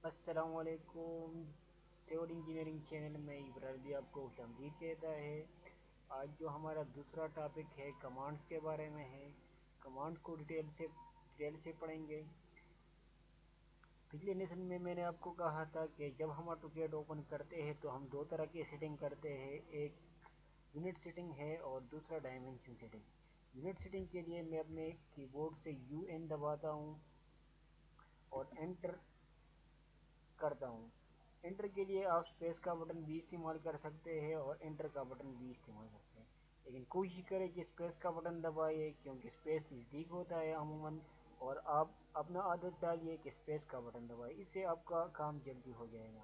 السلام علیکم۔ Civil engineering channel میں ابرار بھی آپ کو خوش آمدید کہتا ہے۔ آج جو ہمارا دوسرا ٹاپک ہے کمانڈز کے بارے میں ہے۔ کمانڈ کو ڈیٹیل سے پڑھیں گے۔ پچھلے لیسن میں نے آپ کو کہا تھا کہ جب ہم آٹوکیڈ اوپن کرتے ہیں تو ہم دو طرح کی سیٹنگ کرتے ہیں، ایک یونٹ سیٹنگ ہے اور دوسرا ڈائمنشن سیٹنگ۔ یونٹ سیٹنگ کے لیے میں اپنے کی بورڈ سے UN دباتا ہوں اور انٹر کرتا ہوں۔ انٹر کے لیے آپ اسپیس کا بٹن بھی استعمال کر سکتے ہیں اور انٹر کا بٹن بھی استعمال کر سکتے ہیں، لیکن کوشش کریں کہ اسپیس کا بٹن دبائیے کیونکہ اسپیس نزدیک ہوتا ہے عموماً، اور آپ اپنا عادت ڈالیے کہ اسپیس کا بٹن دبائیے، اس سے آپ کا کام جلدی ہو جائے گا۔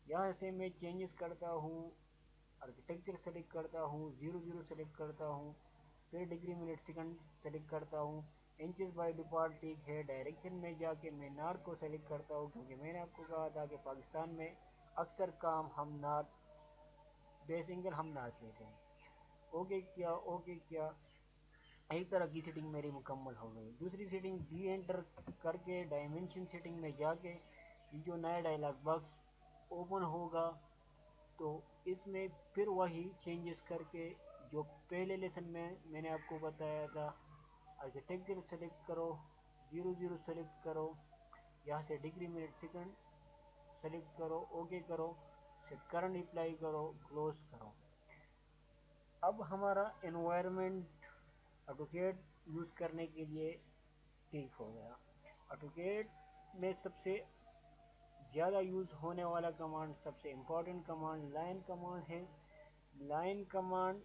یہاں سے میں چینجز کرتا ہوں، آرکیٹیکچر سلیکٹ کرتا ہوں، 00 سلیکٹ کرتا ہوں، پھر ڈگری منٹ سیکنڈ سلیکٹ کرتا ہوں، انچز بائی ڈیفالٹ ٹھیک ہے۔ ڈائریکشن میں جا کے میں نارتھ کو سلیکٹ کرتا ہوں کیونکہ میں نے آپ کو کہا تھا کہ پاکستان میں اکثر کام ہم نارتھ بیس اینگل ہم نارتھ لیتے ہیں۔ اوکے کیا ایک طرح کی سیٹنگ میری مکمل ہو گئی۔ دوسری سیٹنگ ڈی انٹر کر کے ڈائمنشن سیٹنگ میں جا کے یہ جو نیا ڈائلاگ باکس اوپن ہوگا تو اس میں پھر وہی چینجز کر کے جو پہلے لیسن میں نے آپ کو بتایا تھا، آرکیٹیکچر سلیکٹ کرو، 00 سلیکٹ کرو، یہاں سے ڈگری منٹ سیکنڈ سلیکٹ کرو، اوکے کرو، پھر کرنٹ اپلائی کرو، کلوز کرو۔ اب ہمارا انوائرمنٹ آٹوکیڈ یوز کرنے کے لیے ٹھیک ہو گیا۔ آٹوکیڈ میں سب سے زیادہ یوز ہونے والا کمانڈ، سب سے امپورٹنٹ کمانڈ لائن کمانڈ ہے۔ لائن کمانڈ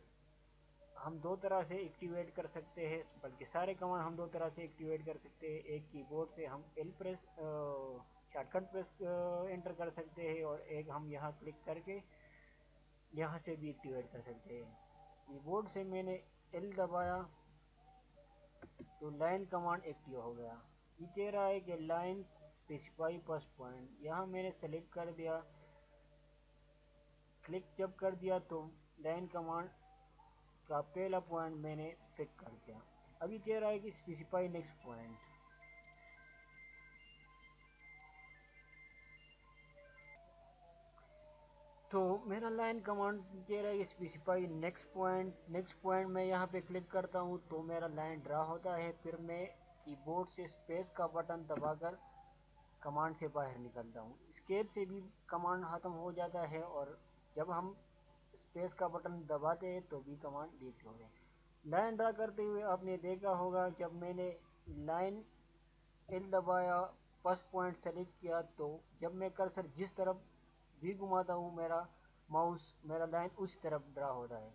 ہم دو طرح سے ایکٹیویٹ کر سکتے ہیں، بلکہ سارے کمانڈ ہم دو طرح سے ایکٹیویٹ کر سکتے ہیں۔ ایک کی بورڈ سے ہم L press shortcut press enter کر سکتے ہیں، اور ایک ہم یہاں کلک کر کے یہاں سے بھی ایکٹیویٹ کر سکتے ہیں۔ کی بورڈ سے میں نے ایل دبایا تو لائن کمانڈ ایکٹیو ہو گیا۔ یہ کہہ رہا ہے کہ لائن اسپیسیفائی فرسٹ پوائنٹ، یہاں میں نے سلیکٹ کر دیا، کلک جب کر دیا تو لائن کمانڈ کا پہلا پوائنٹ میں نے پک کر دیا۔ ابھی کہہ رہا ہے کہ اسپیسیفائی نیکسٹ پوائنٹ، تو میرا لائن کمانڈ کہہ رہا ہے کہ اسپیسیفائی نیکسٹ پوائنٹ میں یہاں پہ کلک کرتا ہوں تو میرا لائن ڈرا ہوتا ہے، پھر میں کی بورڈ سے اسپیس کا بٹن دبا کر کمانڈ سے باہر نکلتا ہوں۔ اسکیپ سے بھی کمانڈ ختم ہو جاتا ہے، اور جب ہم اسپیس کا بٹن دباتے ہیں تو بھی کمانڈ ڈیلیٹ ہو گئے۔ لائن ڈرا کرتے ہوئے آپ نے دیکھا ہوگا جب میں نے لائن ایل دبایا، فرسٹ پوائنٹ سلیکٹ کیا، تو جب میں کرسر جس طرف بھی گھماتا ہوں میرا لائن اس طرف ڈرا ہوتا ہے۔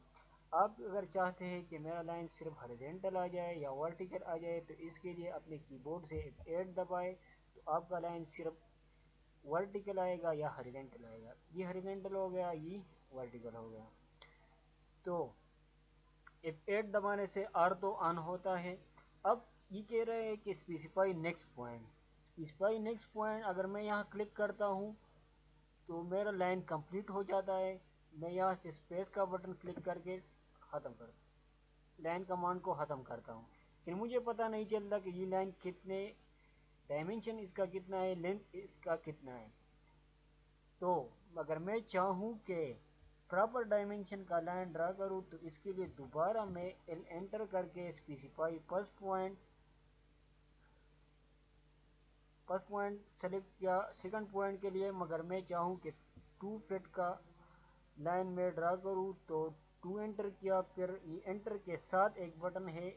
آپ اگر چاہتے ہیں کہ میرا لائن صرف ہاریزونٹل آ جائے یا ورٹیکل آ جائے تو اس کے لیے اپنے کی بورڈ سے 8 دبائے تو آپ کا لائن صرف ورٹیکل آئے گا یا ہاریزونٹل آئے گا۔ یہ ہاریزونٹل ہو گیا، یہ ورٹیکل ہو گیا۔ تو F8 دبانے سے آر تو آن ہوتا ہے۔ اب یہ کہہ رہے ہیں کہ specify next point, specify next point اگر میں یہاں کلک کرتا ہوں تو میرا لائن کمپلیٹ ہو جاتا ہے۔ میں یہاں سے اسپیس کا بٹن کلک کر کے لائن کمانڈ کو ختم کرتا ہوں، لیکن مجھے پتہ نہیں چلتا کہ یہ لائن کتنے ڈائمنشن اس کا کتنا ہے، لینتھ اس کا کتنا ہے۔ تو اگر میں چاہوں کہ پراپر ڈائمنشن کا لائن ڈرا کروں تو اس کے لیے دوبارہ میں ایل انٹر کر کے اسپیسیفائی فرسٹ پوائنٹ سلیکٹ کیا سیکنڈ پوائنٹ کے لیے، مگر میں چاہوں کہ 2 فٹ کا لائن میں ڈرا کروں تو 2 انٹر کیا، پھر یہ انٹر کے ساتھ ایک بٹن ہے،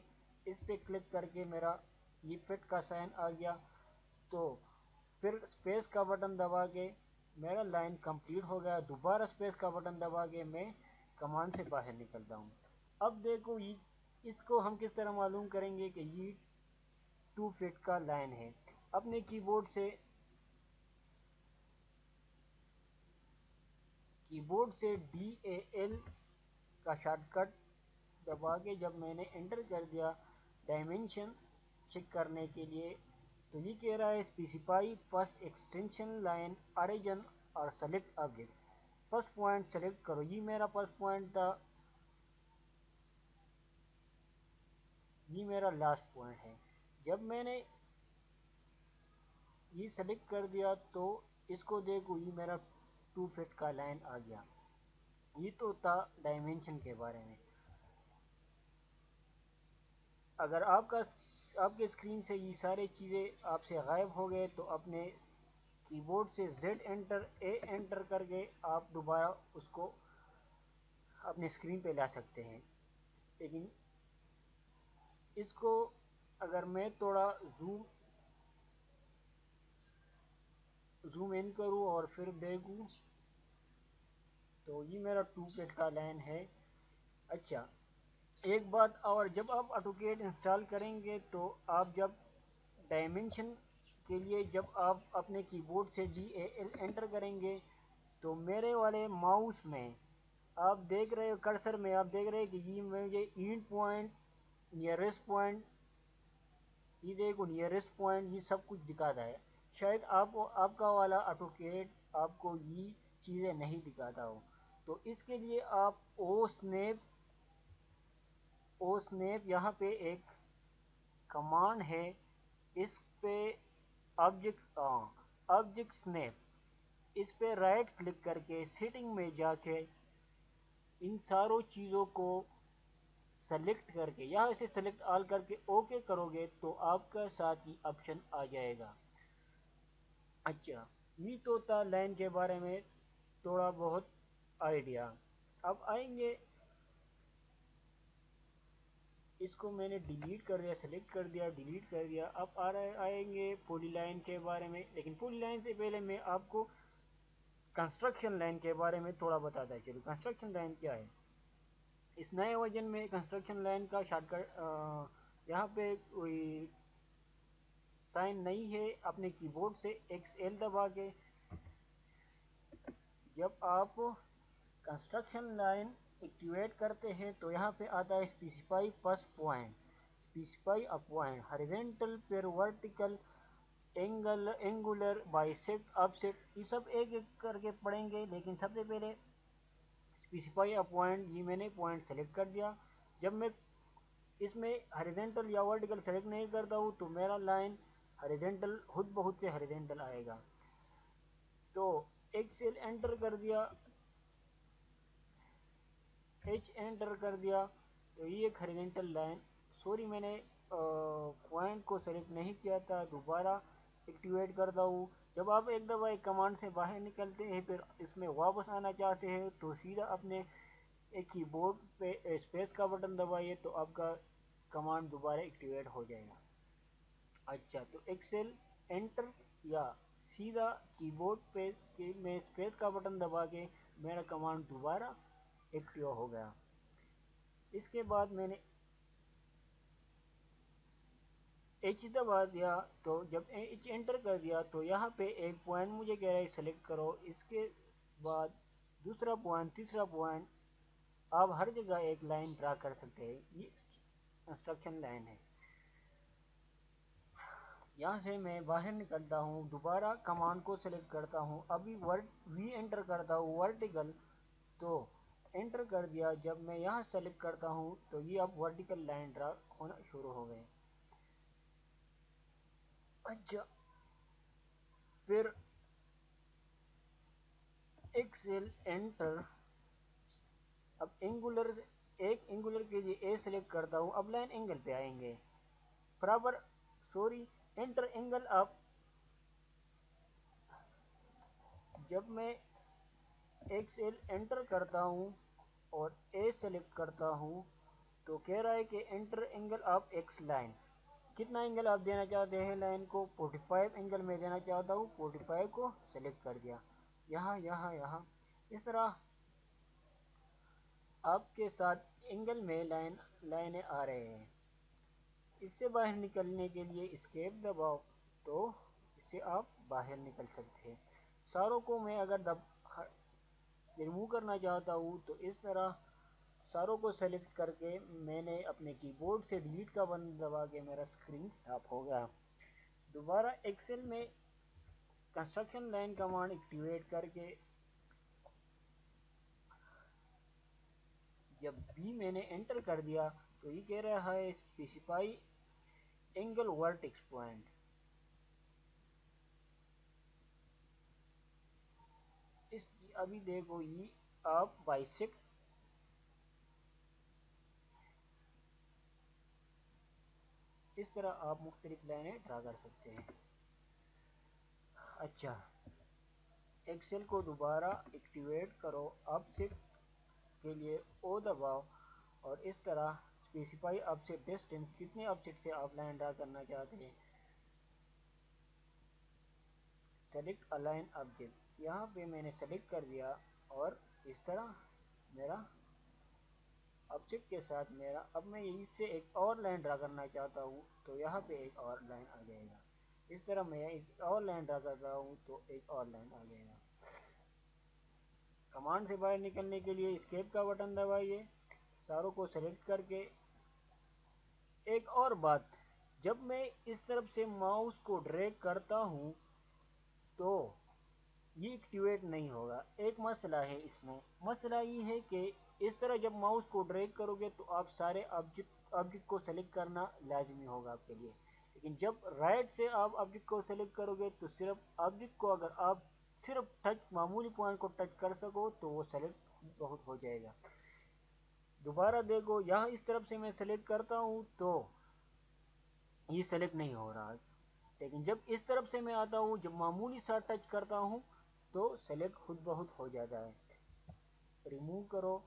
اس پہ کلک کر کے میرا یہ فٹ کا سائن آ گیا، تو پھر اسپیس کا بٹن دبا کے میرا لائن کمپلیٹ ہو گیا۔ دوبارہ اسپیس کا بٹن دبا کے میں کمانڈ سے باہر نکلتا ہوں۔ اب دیکھو اس کو ہم کس طرح معلوم کریں گے کہ یہ 2 فٹ کا لائن ہے۔ اپنے کی بورڈ سے DAL کا شارٹ کٹ دبا کے جب میں نے انٹر کر دیا ڈائمنشن چیک کرنے کے لیے تو یہ کہہ رہا ہے specify first extension line origin اور select object, first point select کرو۔ یہ میرا فرسٹ پوائنٹ تھا، یہ میرا لاسٹ پوائنٹ ہے۔ جب میں نے یہ سلیکٹ کر دیا تو اس کو دیکھو یہ میرا 2 فٹ کا لائن آ گیا. یہ تو تھا ڈائمینشن کے بارے میں. اگر آپ کے اسکرین سے یہ سارے چیزیں آپ سے غائب ہو گئے تو اپنے کی بورڈ سے زیڈ انٹر اے انٹر کر کے آپ دوبارہ اس کو اپنے اسکرین پہ لا سکتے ہیں. لیکن اس کو اگر میں تھوڑا زوم ان کروں اور پھر دیکھوں تو یہ میرا 2 فٹ کا لائن ہے. اچھا ایک بات اور، جب آپ آٹوکیڈ انسٹال کریں گے تو آپ جب ڈائمینشن کے لیے جب آپ اپنے کی بورڈ سے DAL انٹر کریں گے تو میرے والے ماؤس میں آپ دیکھ رہے ہو کرسر میں آپ دیکھ رہے ہیں کہ یہ مجھے اینڈ پوائنٹ، نیئرسٹ پوائنٹ، یہ دیکھو نیئرسٹ پوائنٹ، یہ سب کچھ دکھاتا ہے. شاید آپ کا والا آٹوکیڈ آپ کو یہ چیزیں نہیں دکھاتا ہو. تو اس کے لیے آپ او سنیپ یہاں پہ ایک کمانڈ ہے، اس پہ آبجیکٹ سنیپ، اس پہ رائٹ کلک کر کے سیٹنگ میں جا کے ان ساروں چیزوں کو سلیکٹ کر کے یہاں سے سلیکٹ آل کر کے اوکے کرو گے تو آپ کا ساتھ ہی آپشن آ جائے گا. اچھا یہ تو تھا لائن کے بارے میں تھوڑا بہت آئیڈیا. اب آئیں گے، اس کو میں نے ڈیلیٹ کر دیا، سلیکٹ کر دیا، ڈیلیٹ کر دیا. اب آئیں گے پولی لائن کے بارے میں. لیکن پولی لائن سے پہلے میں آپ کو کنسٹرکشن لائن کے بارے میں تھوڑا بتاتا چلوں. کنسٹرکشن لائن کیا ہے؟ اس نئے ورژن میں کنسٹرکشن لائن کا شارٹ کٹ یہاں پہ کوئی سائن نہیں ہے. اپنے کی بورڈ سے XL دبا کے جب آپ کنسٹرکشن لائن ایکٹیویٹ کرتے ہیں تو یہاں پہ آتا ہے specify first point, specify a point, horizontal پھر ورٹیکل، اینگولر، بائسیکٹ، آفسیٹ، یہ سب ایک ایک کر کے پڑھیں گے. لیکن سب سے پہلے اسپیسیفائی اے پوائنٹ، یہ میں نے پوائنٹ سلیکٹ کر دیا. جب میں اس میں ہاریزونٹل یا ورٹیکل سلیکٹ نہیں کرتا ہوں تو میرا لائن ہاریزونٹل خود بہت سے ہاریزونٹل آئے گا. تو ایکسل انٹر کر دیا، ایچ انٹر کر دیا تو یہ ایک ہاریزونٹل لائن. سوری میں نے پوائنٹ کو سلیکٹ نہیں کیا تھا، دوبارہ ایکٹیویٹ کرتا ہوں. جب آپ ایک دفعہ ایک کمانڈ سے باہر نکلتے ہیں پھر اس میں واپس آنا چاہتے ہیں تو سیدھا اپنے ایک کی بورڈ پہ اسپیس کا بٹن دبائیے تو آپ کا کمانڈ دوبارہ ایکٹیویٹ ہو جائے گا. اچھا تو ایکسل انٹر یا سیدھا کی بورڈ پہ میں اسپیس کا بٹن دبا کے میرا کمانڈ دوبارہ ایکٹیو ہو گیا. اس کے بعد میں نے ایچ دبا دیا تو جب ایچ انٹر کر دیا تو یہاں پہ ایک پوائنٹ مجھے کہہ رہا ہے سلیکٹ کرو. اس کے بعد دوسرا پوائنٹ، تیسرا پوائنٹ، آپ ہر جگہ ایک لائن ڈرا کر سکتے ہیں. یہ کنسٹرکشن لائن ہے. یہاں سے میں باہر نکلتا ہوں، دوبارہ کمانڈ کو سلیکٹ کرتا ہوں، ابھی وی انٹر کرتا ہوں ورٹیکل تو انٹر کر دیا. جب میں یہاں سلیکٹ کرتا ہوں تو یہ اب ورٹیکل لائن ڈرا ہونا شروع ہو گئے. اچھا پھر ایکسل انٹر، اب ایک اینگولر کے لیے اے سلیکٹ کرتا ہوں. اب لائن اینگل پہ آئیں گے برابر، سوری انٹر اینگل. اب جب میں ایکسل انٹر کرتا ہوں اور اے سلیکٹ کرتا ہوں تو کہہ رہا ہے کہ enter angle of X line. کتنا اینگل آپ دینا چاہتے ہیں لائن کو؟ 45 اینگل میں دینا چاہتا ہوں. 45 کو سلیکٹ کر دیا. یہاں یہاں یہاں اس طرح آپ کے ساتھ اینگل میں لائنیں آ رہے ہیں. اس سے باہر نکلنے کے لیے اسکیپ دباؤ تو اس سے آپ باہر نکل سکتے ہیں. ساروں کو میں اگر ریموو کرنا چاہتا ہوں تو اس طرح ساروں کو سلیکٹ کر کے میں نے اپنے کی بورڈ سے ڈیلیٹ کا بٹن دبا کے میرا اسکرین صاف ہو گیا. دوبارہ ایکسل میں کنسٹرکشن لائن کمانڈ ایکٹیویٹ کر کے جب بھی میں نے انٹر کر دیا تو یہ کہہ رہا ہے اسپیسیفائی اینگل ورٹیکس پوائنٹ. اس ابھی دیکھو یہ آپ بائسیکٹ اس طرح آپ مختلف لائنیں ڈرا کر سکتے ہیں. اچھا، ایکسل کو دوبارہ ایکٹیویٹ کرو، آبجیکٹ کے لیے او دباؤ اور اس طرح اسپیسیفائی آبجیکٹ ڈسٹینس، کتنے آبجیکٹ سے آپ لائن ڈرا کرنا چاہتے ہیں. سلیکٹ الائن آبجیکٹ، یہاں پہ میں نے سلیکٹ کر دیا اور اس طرح میرا آبجیکٹ کے ساتھ میرا، اب میں اس سے ایک اور لائن ڈرا کرنا چاہتا ہوں تو یہاں پہ ایک اور لائن آ جائے گا. اس طرح میں ایک اور لائن ڈرا کر رہا ہوں تو ایک اور لائن آ جائے گا. کمانڈ سے باہر نکلنے کے لیے اسکیپ کا بٹن دبائیے، ساروں کو سلیکٹ کر کے. ایک اور بات، جب میں اس طرف سے ماؤس کو ڈریگ کرتا ہوں تو یہ ایکٹیویٹ نہیں ہوگا. ایک مسئلہ ہے اس میں، مسئلہ یہ ہے کہ اس طرح جب ماؤس کو ڈریگ کرو گے تو آپ سارے آبجیکٹ کو سلیکٹ کرنا لازمی ہوگا آپ کے لیے. لیکن جب رائٹ سے آپ آبجیکٹ کو سلیکٹ کرو گے تو صرف آبجیکٹ کو اگر آپ صرف معمولی پوائنٹ کو ٹچ کر سکو تو وہ سلیکٹ بہت ہو جائے گا. دوبارہ دیکھو، یہاں اس طرف سے میں سلیکٹ کرتا ہوں تو یہ سلیکٹ نہیں ہو رہا، لیکن جب اس طرف سے میں آتا ہوں، جب معمولی سا ٹچ کرتا ہوں تو سلیکٹ خود بہت ہو جاتا ہے. ریموو کرو